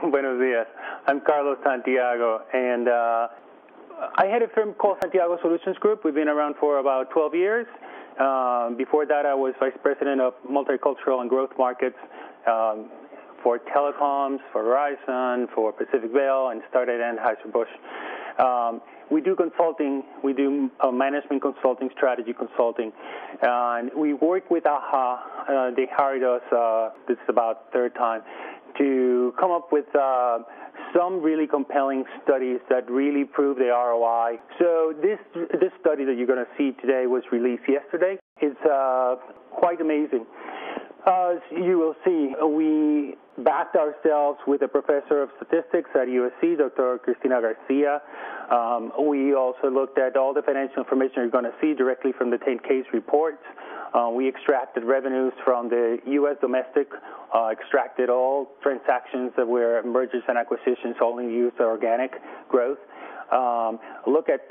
Buenos dias. I'm Carlos Santiago, and I had a firm called Santiago Solutions Group. We've been around for about 12 years. Before that, I was Vice President of Multicultural and Growth Markets for telecoms, for Verizon, for Pacific Bell, and started at Anheuser-Busch. We do consulting. We do management consulting, strategy consulting, and we work with AHAA. They hired us, this is about third time, to come up with some really compelling studies that really prove the ROI. So this study that you're going to see today was released yesterday. It's quite amazing. As you will see, we backed ourselves with a professor of statistics at USC, Dr. Cristina Garcia. We also looked at all the financial information you're going to see directly from the 10-case reports. We extracted revenues from the U.S. domestic, extracted all transactions that were mergers and acquisitions, only used organic growth. Look at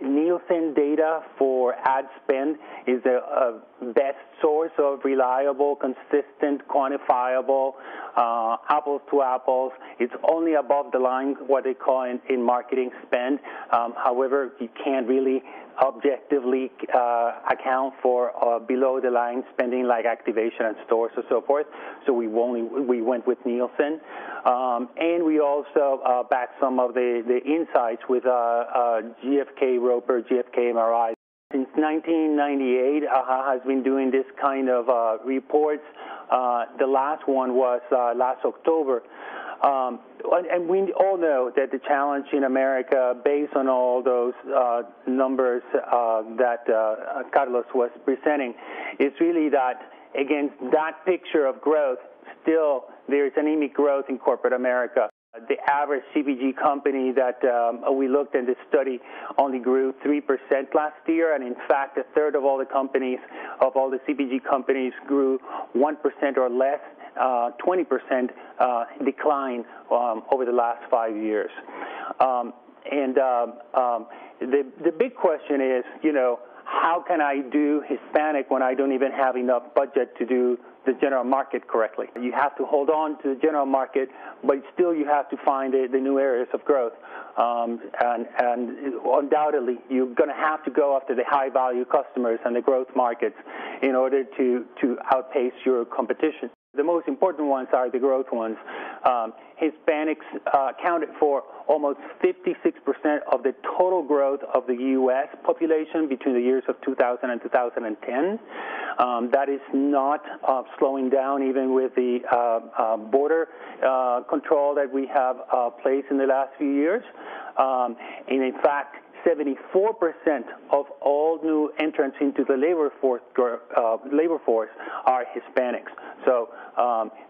Nielsen data for ad spend is the best source of reliable, consistent, quantifiable, apples to apples. It's only above the line, what they call in marketing spend. However, you can't really objectively account for below the line spending like activation and stores and so forth. So we went with Nielsen, and we also backed some of the insights with GfK Roper, GfK MRI. Since 1998, AHA has been doing this kind of reports. The last one was last October. And we all know that the challenge in America, based on all those numbers that Carlos was presenting, is really that against that picture of growth, still there is anemic growth in corporate America. The average CPG company that we looked at this study only grew 3% last year, and in fact, a third of all the companies, of all the CPG companies, grew 1% or less. 20% decline over the last 5 years. The big question is, how can I do Hispanic when I don't even have enough budget to do the general market correctly? You have to hold on to the general market, but still you have to find the new areas of growth. And undoubtedly, you're going to have to go after the high-value customers and the growth markets in order to outpace your competition. The most important ones are the growth ones. Hispanics accounted for almost 56% of the total growth of the U.S. population between the years of 2000 and 2010. That is not slowing down even with the border control that we have placed in the last few years. And in fact, 74% of all new entrants into the labor force are Hispanics. So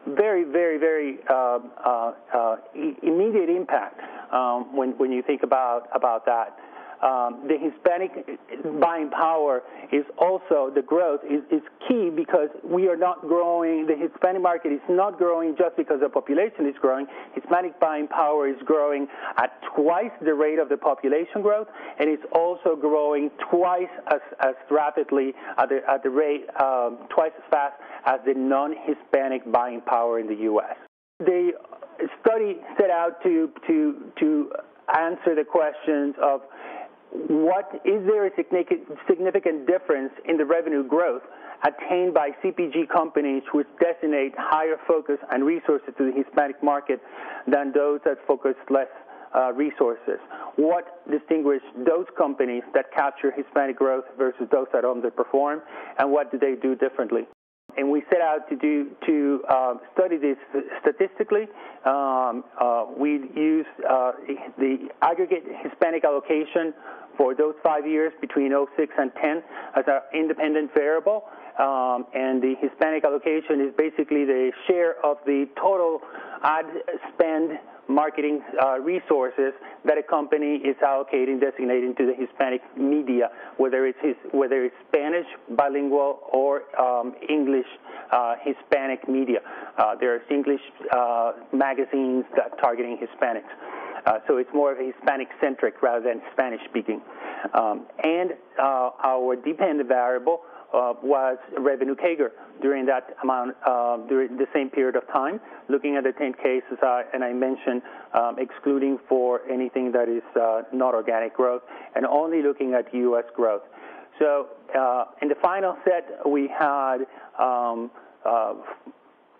very, very, very immediate impact when you think about that. The Hispanic buying power is also, the growth is key because we are not growing, the Hispanic market is not growing just because the population is growing. Hispanic buying power is growing at twice the rate of the population growth, and it's also growing twice as rapidly at the rate, twice as fast as the non-Hispanic buying power in the U.S. The study set out to answer the questions of is there a significant difference in the revenue growth attained by CPG companies which designate higher focus and resources to the Hispanic market than those that focus less resources? What distinguishes those companies that capture Hispanic growth versus those that underperform, and what do they do differently? And we set out to study this statistically. We used the aggregate Hispanic allocation for those 5 years between 2006 and 2010 as an independent variable. And the Hispanic allocation is basically the share of the total ad spend marketing resources that a company is allocating, designating to the Hispanic media, whether it's Spanish, bilingual, or English Hispanic media. There's English magazines that targeting Hispanics. So it's more of a Hispanic-centric rather than Spanish-speaking. And our dependent variable was revenue CAGR during that amount, during the same period of time, looking at the 10 cases, and I mentioned excluding for anything that is not organic growth, and only looking at U.S. growth. So in the final set, we had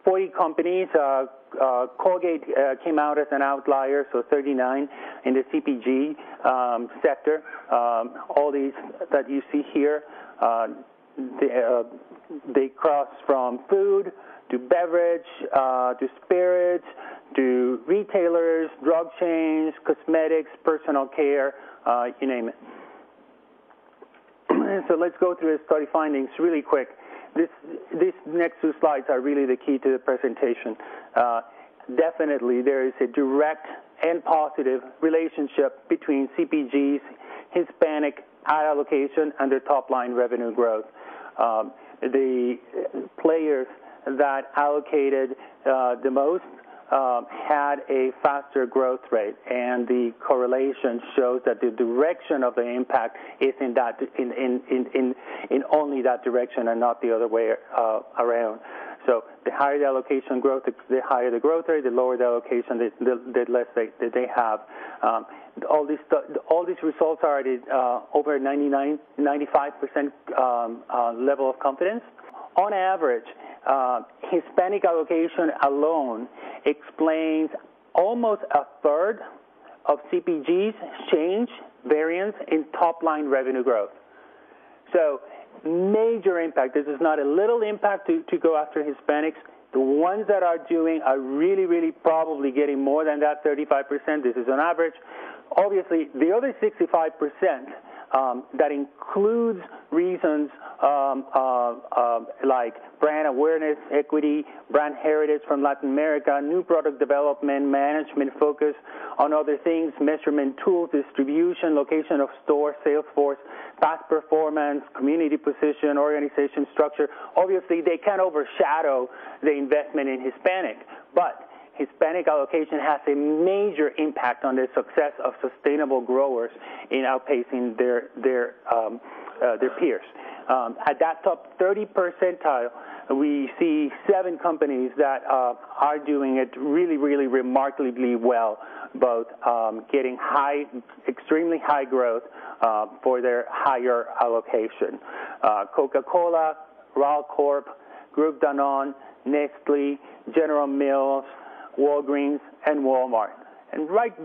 40 companies. Colgate came out as an outlier, so 39 in the CPG sector. All these that you see here, they cross from food to beverage to spirits to retailers, drug chains, cosmetics, personal care, you name it. So let's go through the study findings really quick. These next two slides are really the key to the presentation. Definitely, there is a direct and positive relationship between CPGs, Hispanic allocation, and their top-line revenue growth. The players that allocated the most had a faster growth rate, and the correlation shows that the direction of the impact is in that in only that direction and not the other way around. So the higher the allocation growth, the higher the growth rate. The lower the allocation, the less they have. All these results are at over 95% level of confidence. On average, Hispanic allocation alone explains almost a third of CPGs' change variance in top-line revenue growth. So major impact. This is not a little impact to go after Hispanics. The ones that are doing are really, really probably getting more than that 35%. This is on average. Obviously, the other 65%, that includes reasons like brand awareness, equity, brand heritage from Latin America, new product development, management focus on other things, measurement tools, distribution, location of store, sales force, past performance, community position, organization structure. Obviously, they can overshadow the investment in Hispanic, but Hispanic allocation has a major impact on the success of sustainable growers in outpacing their peers. At that top 30 percentile, we see 7 companies that are doing it really, really remarkably well, both getting extremely high growth for their higher allocation. Coca-Cola, Ralcorp, Groupe Danone, Nestle, General Mills, Walgreens, and Walmart. And right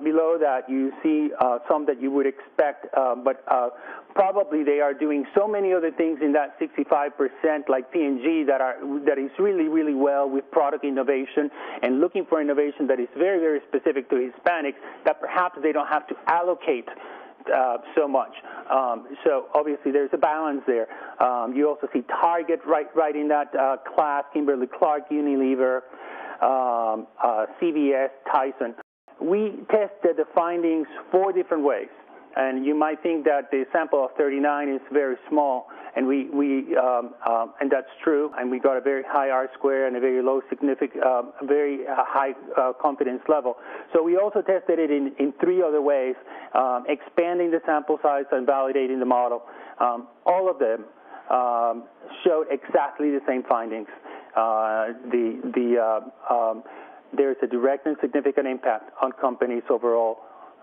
below that, you see some that you would expect, but probably they are doing so many other things in that 65%, like P&G, that is really, really well with product innovation and looking for innovation that is very, very specific to Hispanics, that perhaps they don't have to allocate so much. So obviously there's a balance there. You also see Target right in that class, Kimberly-Clark, Unilever, CVS, Tyson. We tested the findings 4 different ways, and you might think that the sample of 39 is very small, and and that's true, and we got a very high R-square and a very low very high confidence level. So we also tested it in 3 other ways, expanding the sample size and validating the model. All of them showed exactly the same findings. There's a direct and significant impact on companies' overall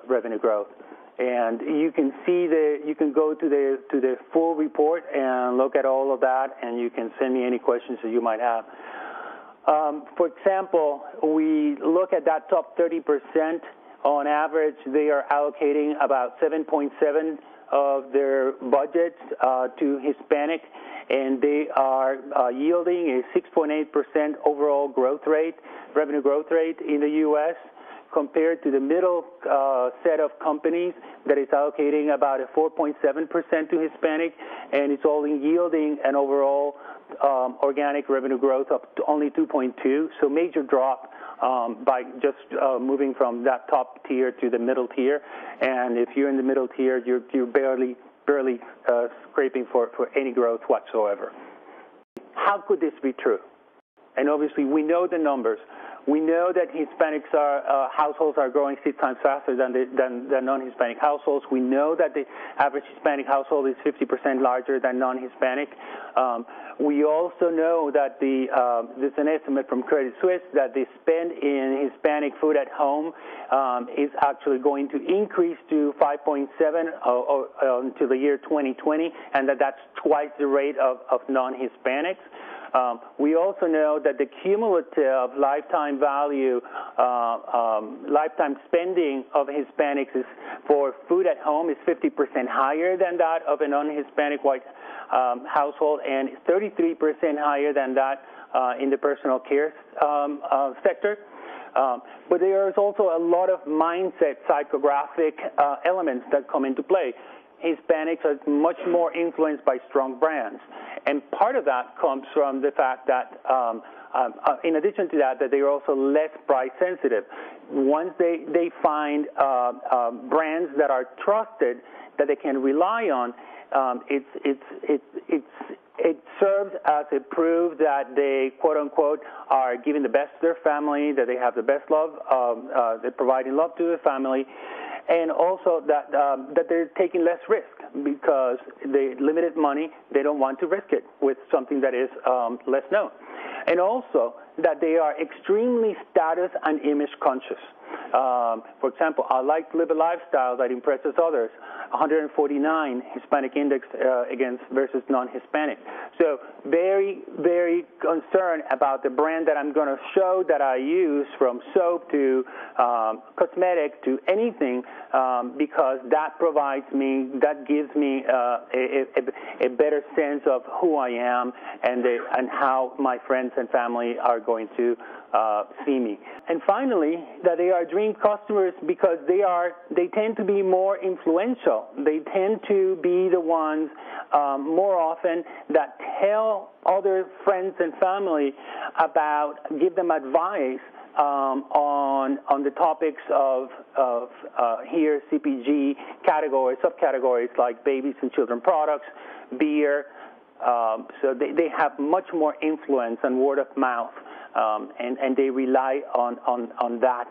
revenue growth, and you can see you can go to the full report and look at all of that, and you can send me any questions that you might have. For example, we look at that top 30%. On average, they are allocating about 7.7 of their budgets to Hispanic, and they are yielding a 6.8% overall growth rate, revenue growth rate in the U.S., compared to the middle set of companies that is allocating about a 4.7% to Hispanic, and it's only yielding an overall organic revenue growth of only 2.2, so major drop by just moving from that top tier to the middle tier. And if you're in the middle tier, you're barely scraping for any growth whatsoever. How could this be true? and obviously we know the numbers. We know that Hispanics households are growing 6 times faster than non-Hispanic households. We know that the average Hispanic household is 50% larger than non-Hispanic. We also know that there's an estimate from Credit Suisse that the spend in Hispanic food at home is actually going to increase to 5.7 until the year 2020, and that's twice the rate of non-Hispanics. We also know that the cumulative lifetime value, lifetime spending of Hispanics is for food at home is 50% higher than that of a non-Hispanic white household, and 33% higher than that in the personal care sector. But there is also a lot of mindset, psychographic elements that come into play. Hispanics are much more influenced by strong brands. And part of that comes from the fact that, in addition to that they are also less price sensitive. Once they find brands that are trusted, that they can rely on, it serves as a proof that they, quote unquote, are giving the best to their family, that they have the best love, they're providing love to their family, and also that they're taking less risk because they limited money. They don't want to risk it with something that is less known. And also that they are extremely status and image conscious. For example, I like to live a lifestyle that impresses others. 149 Hispanic index against versus non-Hispanic. So very, very concerned about the brand that I'm going to show that I use, from soap to cosmetic to anything, because that provides me, that gives me a better sense of who I am and how my friends and family are going to see me. And finally, that they are dream customers because they tend to be more influential. They tend to be the ones more often that tell other friends and family about, give them advice on the topics of here CPG categories, subcategories like babies and children products, beer. So they have much more influence and word of mouth. And they rely on that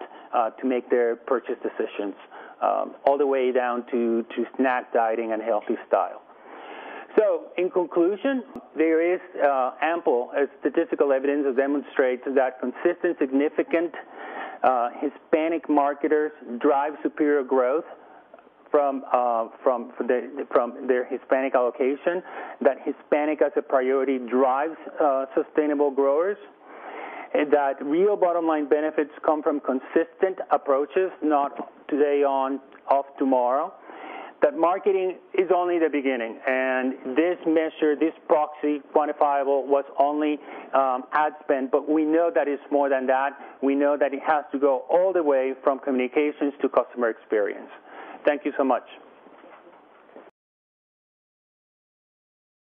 to make their purchase decisions, all the way down to snack dieting and healthy style. So, in conclusion, there is ample statistical evidence that demonstrates that consistent, significant Hispanic marketers drive superior growth from their Hispanic allocation, that Hispanic as a priority drives sustainable growers, and that real bottom line benefits come from consistent approaches, not today on, off tomorrow, that marketing is only the beginning, and this measure, this proxy, quantifiable, was only ad spend, but we know that it's more than that. We know that it has to go all the way from communications to customer experience. Thank you so much.